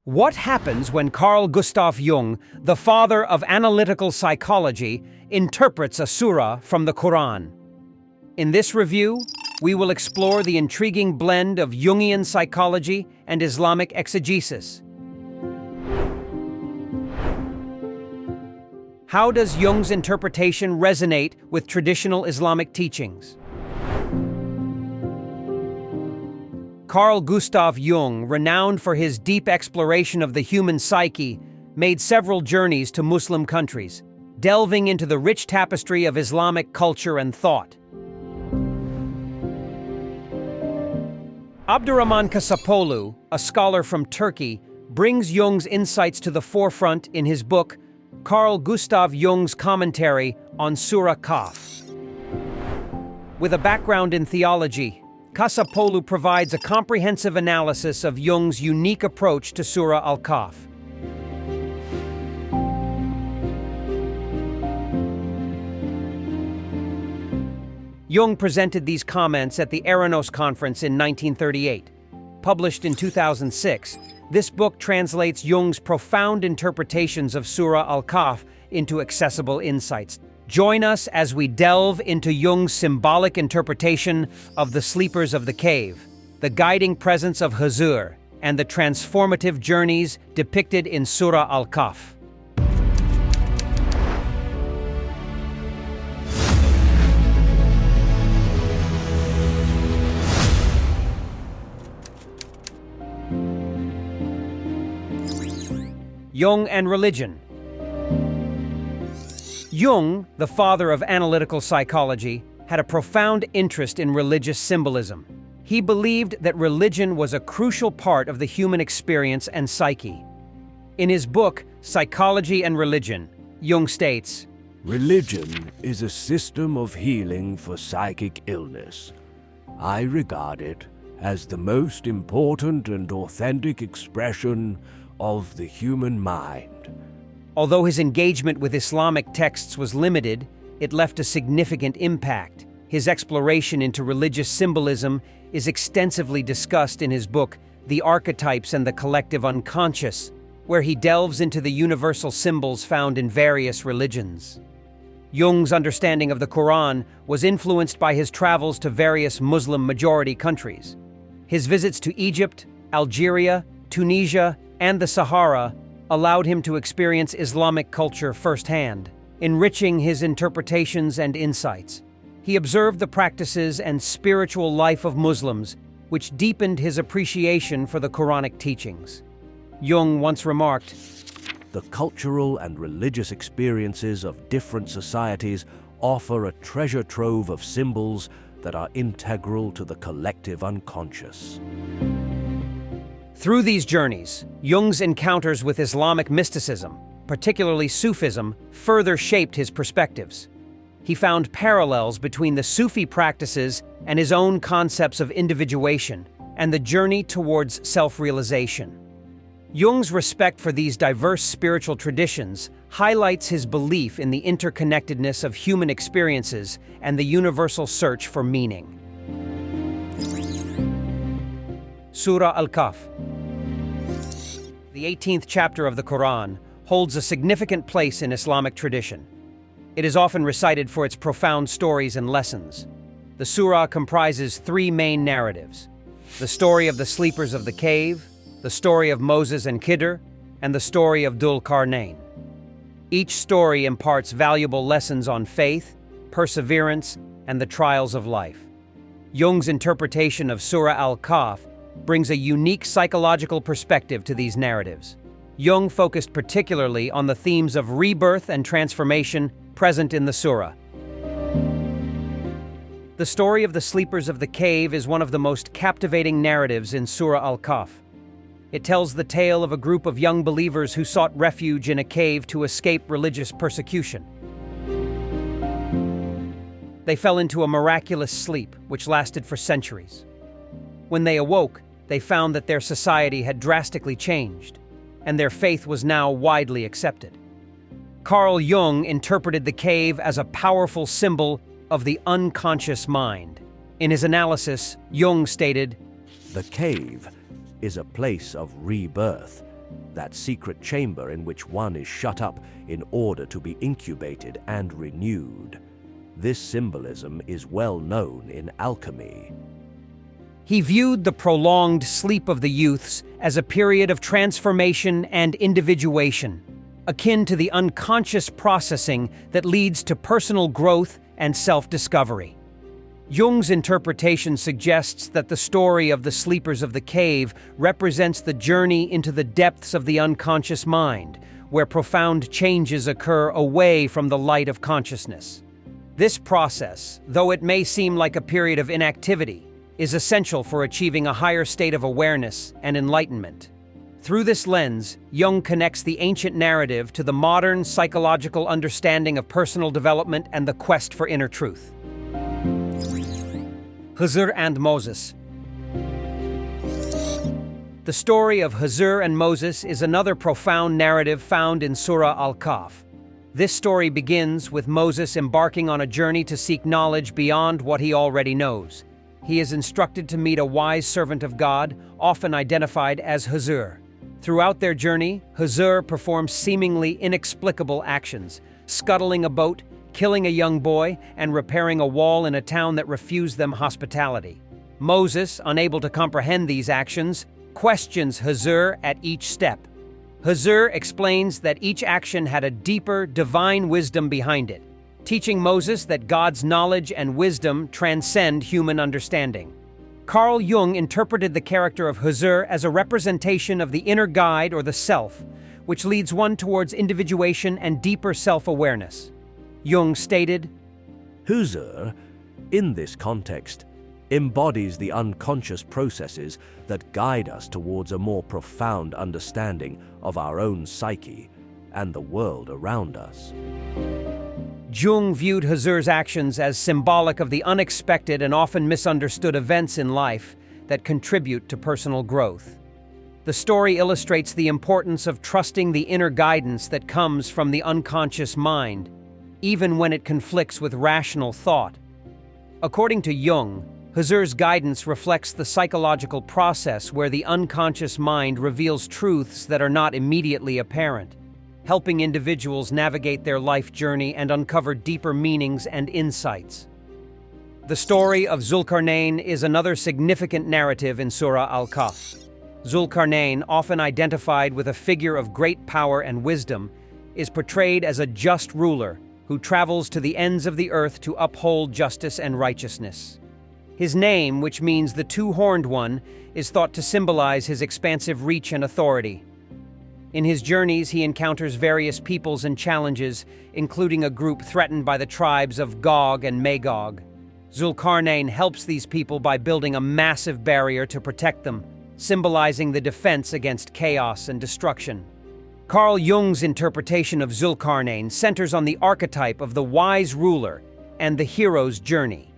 What happens when Carl Gustav Jung, the father of analytical psychology, interprets a surah from the Quran? In this review, we will explore the intriguing blend of Jungian psychology and Islamic exegesis. How does Jung's interpretation resonate with traditional Islamic teachings? Carl Gustav Jung, renowned for his deep exploration of the human psyche, made several journeys to Muslim countries, delving into the rich tapestry of Islamic culture and thought. Abdurrahman Kasapolu, a scholar from Turkey, brings Jung's insights to the forefront in his book, Carl Gustav Jung's Commentary on Surah Al-Kahf. With a background in theology, Kasapolu provides a comprehensive analysis of Jung's unique approach to Surah Al-Kahf. Jung presented these comments at the Eranos Conference in 1938. Published in 2006, this book translates Jung's profound interpretations of Surah Al-Kahf into accessible insights. Join us as we delve into Jung's symbolic interpretation of the sleepers of the cave, the guiding presence of Hızır, and the transformative journeys depicted in Surah Al-Kahf. Jung and Religion. Jung, the father of analytical psychology, had a profound interest in religious symbolism. He believed that religion was a crucial part of the human experience and psyche. In his book, Psychology and Religion, Jung states, "Religion is a system of healing for psychic illness. I regard it as the most important and authentic expression of the human mind." Although his engagement with Islamic texts was limited, it left a significant impact. His exploration into religious symbolism is extensively discussed in his book, The Archetypes and the Collective Unconscious, where he delves into the universal symbols found in various religions. Jung's understanding of the Quran was influenced by his travels to various Muslim-majority countries. His visits to Egypt, Algeria, Tunisia, and the Sahara allowed him to experience Islamic culture firsthand, enriching his interpretations and insights. He observed the practices and spiritual life of Muslims, which deepened his appreciation for the Quranic teachings. Jung once remarked, "The cultural and religious experiences of different societies offer a treasure trove of symbols that are integral to the collective unconscious." Through these journeys, Jung's encounters with Islamic mysticism, particularly Sufism, further shaped his perspectives. He found parallels between the Sufi practices and his own concepts of individuation and the journey towards self-realization. Jung's respect for these diverse spiritual traditions highlights his belief in the interconnectedness of human experiences and the universal search for meaning. Surah Al-Kahf. The 18th chapter of the Quran holds a significant place in Islamic tradition. It is often recited for its profound stories and lessons. The surah comprises three main narratives: the story of the sleepers of the cave, the story of Moses and Khidir, and the story of Dhul-Qarnayn. Each story imparts valuable lessons on faith, perseverance, and the trials of life. Jung's interpretation of Surah Al-Kahf brings a unique psychological perspective to these narratives. Jung focused particularly on the themes of rebirth and transformation present in the surah. The story of the sleepers of the cave is one of the most captivating narratives in Surah Al-Kahf. It tells the tale of a group of young believers who sought refuge in a cave to escape religious persecution. They fell into a miraculous sleep, which lasted for centuries. When they awoke, they found that their society had drastically changed, and their faith was now widely accepted. Carl Jung interpreted the cave as a powerful symbol of the unconscious mind. In his analysis, Jung stated, "The cave is a place of rebirth that secret chamber in which one is shut up in order to be incubated and renewed. This symbolism is well known in alchemy. He viewed the prolonged sleep of the youths as a period of transformation and individuation, akin to the unconscious processing that leads to personal growth and self-discovery. Jung's interpretation suggests that the story of the sleepers of the cave represents the journey into the depths of the unconscious mind, where profound changes occur away from the light of consciousness. This process, though it may seem like a period of inactivity, is essential for achieving a higher state of awareness and enlightenment. Through this lens, Jung connects the ancient narrative to the modern psychological understanding of personal development and the quest for inner truth. Hızır and Moses. The story of Hızır and Moses is another profound narrative found in Surah Al-Kahf. This story begins with Moses embarking on a journey to seek knowledge beyond what he already knows. He is instructed to meet a wise servant of God, often identified as Hızır. Throughout their journey, Hızır performs seemingly inexplicable actions, scuttling a boat, killing a young boy, and repairing a wall in a town that refused them hospitality. Moses, unable to comprehend these actions, questions Hızır at each step. Hızır explains that each action had a deeper, divine wisdom behind it, teaching Moses that God's knowledge and wisdom transcend human understanding. Carl Jung interpreted the character of Hızır as a representation of the inner guide or the self, which leads one towards individuation and deeper self-awareness. Jung stated, Hızır, in this context, embodies the unconscious processes that guide us towards a more profound understanding of our own psyche and the world around us. Jung viewed Hızır's actions as symbolic of the unexpected and often misunderstood events in life that contribute to personal growth. The story illustrates the importance of trusting the inner guidance that comes from the unconscious mind, even when it conflicts with rational thought. According to Jung, Hızır's guidance reflects the psychological process where the unconscious mind reveals truths that are not immediately apparent, helping individuals navigate their life journey and uncover deeper meanings and insights. The story of Dhul-Qarnayn is another significant narrative in Surah Al-Kahf. Dhul-Qarnayn, often identified with a figure of great power and wisdom, is portrayed as a just ruler who travels to the ends of the earth to uphold justice and righteousness. His name, which means the two-horned one, is thought to symbolize his expansive reach and authority. In his journeys, he encounters various peoples and challenges, including a group threatened by the tribes of Gog and Magog. Dhul-Qarnayn helps these people by building a massive barrier to protect them, symbolizing the defense against chaos and destruction. Carl Jung's interpretation of Dhul-Qarnayn centers on the archetype of the wise ruler and the hero's journey.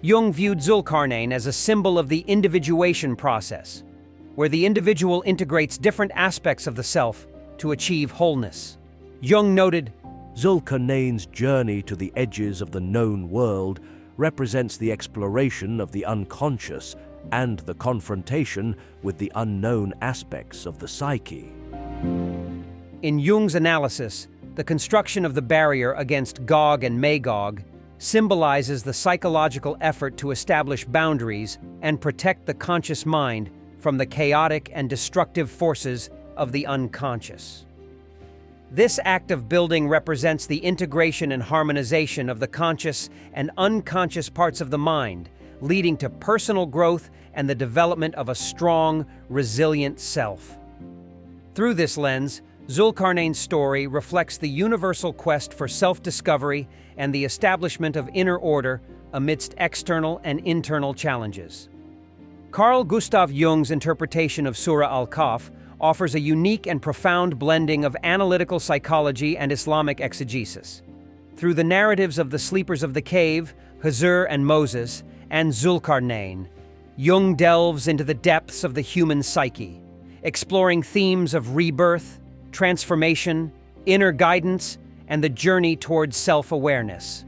Jung viewed Dhul-Qarnayn as a symbol of the individuation process, where the individual integrates different aspects of the self to achieve wholeness. Jung noted, Dhul-Qarnayn's journey to the edges of the known world represents the exploration of the unconscious and the confrontation with the unknown aspects of the psyche. In Jung's analysis, the construction of the barrier against Gog and Magog symbolizes the psychological effort to establish boundaries and protect the conscious mind from the chaotic and destructive forces of the unconscious. This act of building represents the integration and harmonization of the conscious and unconscious parts of the mind, leading to personal growth and the development of a strong, resilient self. Through this lens, Dhul-Qarnayn's story reflects the universal quest for self-discovery and the establishment of inner order amidst external and internal challenges. Carl Gustav Jung's interpretation of Surah Al-Kahf offers a unique and profound blending of analytical psychology and Islamic exegesis. Through the narratives of the sleepers of the cave, Hızır and Moses, and Dhul-Qarnayn, Jung delves into the depths of the human psyche, exploring themes of rebirth, transformation, inner guidance, and the journey towards self-awareness.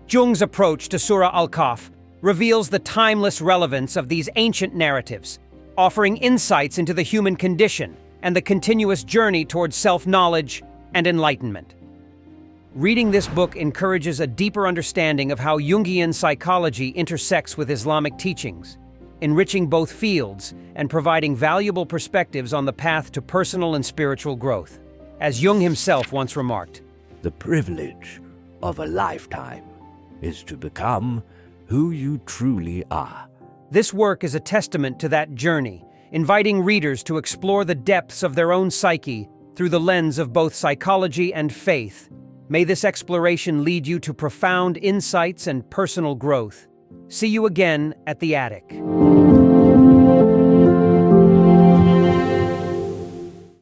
Jung's approach to Surah Al-Kahf reveals the timeless relevance of these ancient narratives, offering insights into the human condition and the continuous journey towards self-knowledge and enlightenment. Reading this book encourages a deeper understanding of how Jungian psychology intersects with Islamic teachings, enriching both fields and providing valuable perspectives on the path to personal and spiritual growth. As Jung himself once remarked, "The privilege of a lifetime is to become who you truly are." this work is a testament to that journey, inviting readers to explore the depths of their own psyche through the lens of both psychology and faith. May this exploration lead you to profound insights and personal growth. See you again at the attic.